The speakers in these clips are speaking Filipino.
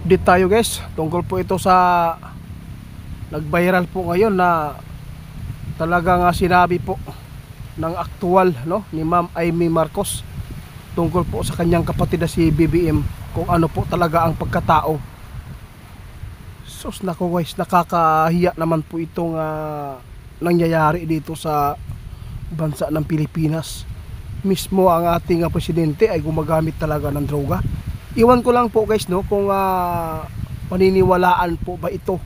update tayo guys, tungkol po ito sa nag-viral po ngayon na talagang sinabi po ng aktual ni Ma'am Amy Marcos tungkol po sa kanyang kapatid na si BBM, kung ano po talaga ang pagkatao. Sus nako guys, nakakahiya naman po itong nangyayari dito sa bansa ng Pilipinas. Mismo ang ating presidente ay gumagamit talaga ng droga. Iwan ko lang po guys kung paniniwalaan po ba ito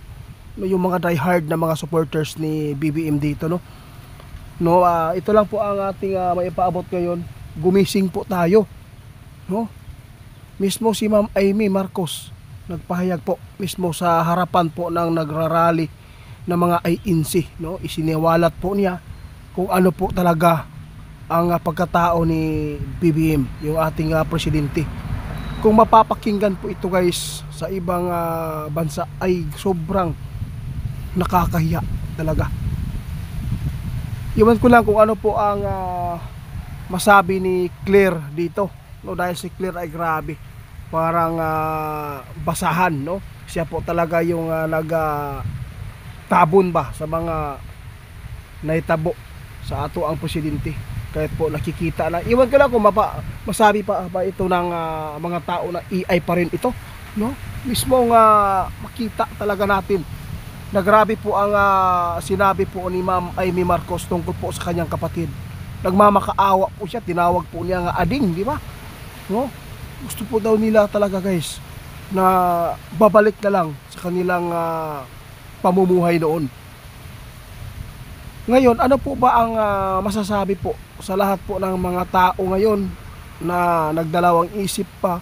yung mga diehard na mga supporters ni BBM dito ito lang po ang ating maipaabot ngayon. Gumising po tayo mismo si Ma'am Amy Marcos nagpahayag po mismo sa harapan po ng nagrarally ng mga INC isiniwalat po niya kung ano po talaga ang pagkatao ni BBM, yung ating presidente. Kung mapapakinggan po ito guys sa ibang bansa ay sobrang nakakahiya talaga. Iwan ko lang kung ano po ang masabi ni Claire dito dahil si Claire ay grabe, parang basahan siya po talaga yung tabon ba sa mga naitabo sa ato ang presidente. Kahit po nakikita na, iwan ko lang kung masabi pa ba ito ng mga tao na AI pa rin ito mismo makita talaga natin na grabe po ang sinabi po ni Ma'am Amy Marcos tungkol po sa kanyang kapatid. Nagmamakaawa po siya, tinawag po niya ading, di ba? Gusto po daw nila talaga guys na babalik na lang sa kanilang pamumuhay noon. Ngayon, ano po ba ang masasabi po sa lahat po ng mga tao ngayon na nagdalawang isip pa?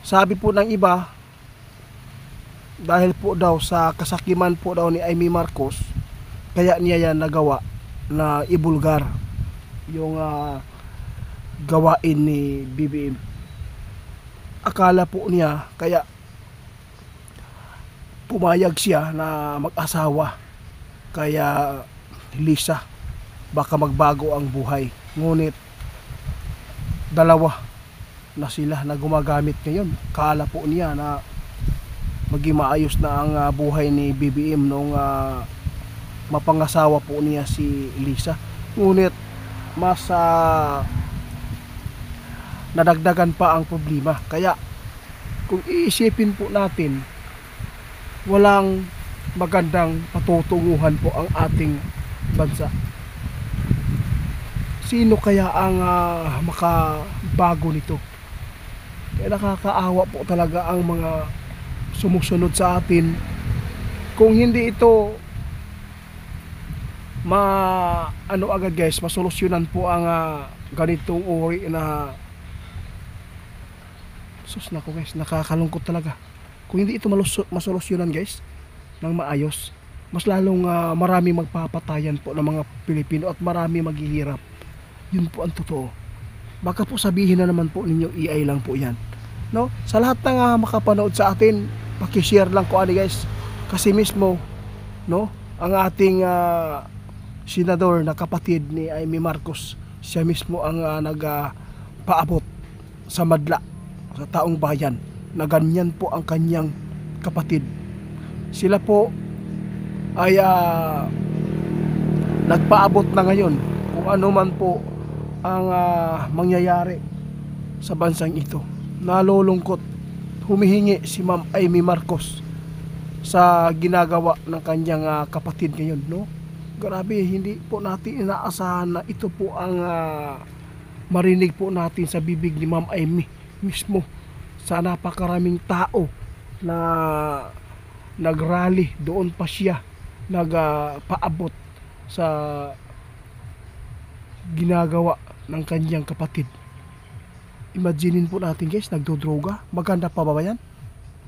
Sabi po ng iba, dahil po daw sa kasakiman po daw ni Amy Marcos, kaya niya yan nagawa na ibulgar yung gawain ni BBM. Akala po niya kaya pumayag siya na mag-asawa kaya Lisa baka magbago ang buhay. Ngunit dalawa na sila na gumagamit ngayon. Kala po niya na maging maayos na ang buhay ni BBM nung mapangasawa po niya si Lisa. Ngunit mas nadagdagan pa ang problema. Kaya kung iisipin po natin, walang magandang patutunguhan po ang ating bansa. Sino kaya ang makabago nito? Kaya nakakaawa po talaga ang mga sumusunod sa atin. Kung hindi ito agad guys, masolusyonan po ang ganitong uri na sus nako guys, nakakalungkot talaga. Kung hindi ito masolusyonan guys ng maayos, mas lalong marami magpapatayan po ng mga Pilipino at marami maghihirap. Yun po ang totoo. Baka po sabihin na naman po ninyo AI lang po yan sa lahat ng makapanood sa atin, paki-share lang ko guys, kasi mismo ang ating senador na kapatid ni Amy Marcos, siya mismo ang nagpaabot sa madla sa taong bayan na ganyan po ang kanyang kapatid. Sila po ay nagpaabot na ngayon kung ano man po ang mangyayari sa bansang ito. Nalulungkot, humihingi si Ma'am Amy Marcos sa ginagawa ng kanyang kapatid ngayon Grabe, hindi po natin inaasahan na ito po ang marinig po natin sa bibig ni Ma'am Amy mismo, sa napakaraming tao na nagrally. Doon pa siya nagpaabot sa ginagawa ng kanyang kapatid. Imaginin po natin guys, nagdodroga. Maganda pa ba yan?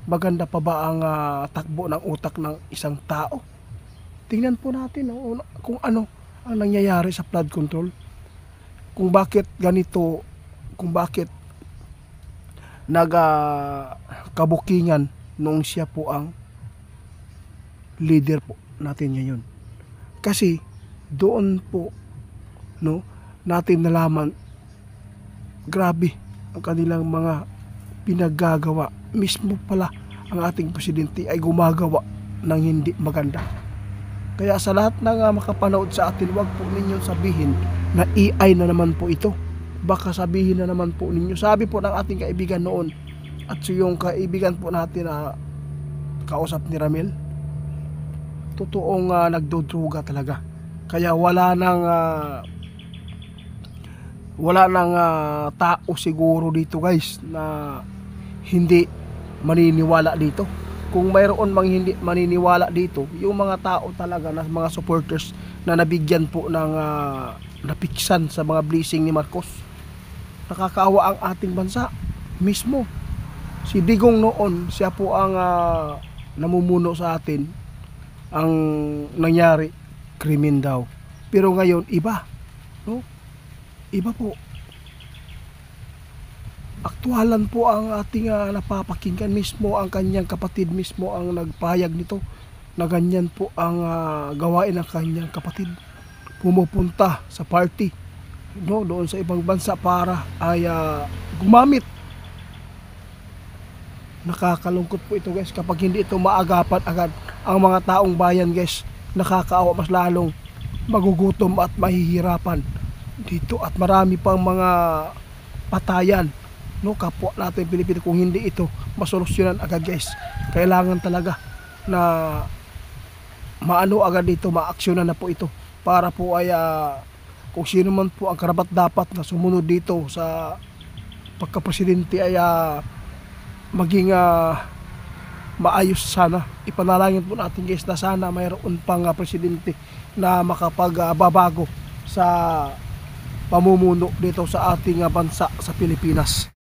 Maganda pa ba ang takbo ng utak ng isang tao? Tingnan po natin kung ano ang nangyayari sa flood control, kung bakit ganito, kung bakit nagkabukingan nung siya po ang leader po natin ngayon. Kasi doon po natin nalaman, grabe ang kanilang mga pinaggagawa. Mismo pala ang ating presidente ay gumagawa ng hindi maganda. Kaya sa lahat ng makapanood sa atin, wag po ninyong sabihin na AI na naman po ito. Baka sabihin na naman po ninyo, sabi po ng ating kaibigan noon, at so yung kaibigan po natin na kausap ni Ramil, totoong nagdodruga talaga. Kaya wala nang tao siguro dito guys na hindi maniniwala dito. Kung mayroon mang hindi maniniwala dito, yung mga tao talaga na mga supporters na nabigyan po ng napiksan sa mga blessing ni Marcos. Nakakaawa ang ating bansa mismo. Si Digong noon, siya po ang namumuno sa atin. Ang nangyari, krimen daw. Pero ngayon, iba. No? Iba po. Aktualan po ang ating napapakinggan, mismo ang kanyang kapatid mismo ang nagpahayag nito na ganyan po ang gawain ng kanyang kapatid. Pumupunta sa party, no, doon sa ibang bansa para ay gumamit. Nakakalungkot po ito guys, kapag hindi ito maagapan agad ang mga taong bayan guys, nakakaawa, mas lalong magugutom at mahihirapan dito, at marami pang mga patayan, no, kapwa natin Pilipino kung hindi ito masolusyonan agad guys. Kailangan talaga na maano agad dito, maaksyonan na po ito para po ay kung sino man po ang karapat dapat na sumunod dito sa pagkapresidente ay maging maayos sana. Ipanalangin po natin guys na sana mayroon pang presidente na makapagbabago sa pamumuno dito sa ating bansa sa Pilipinas.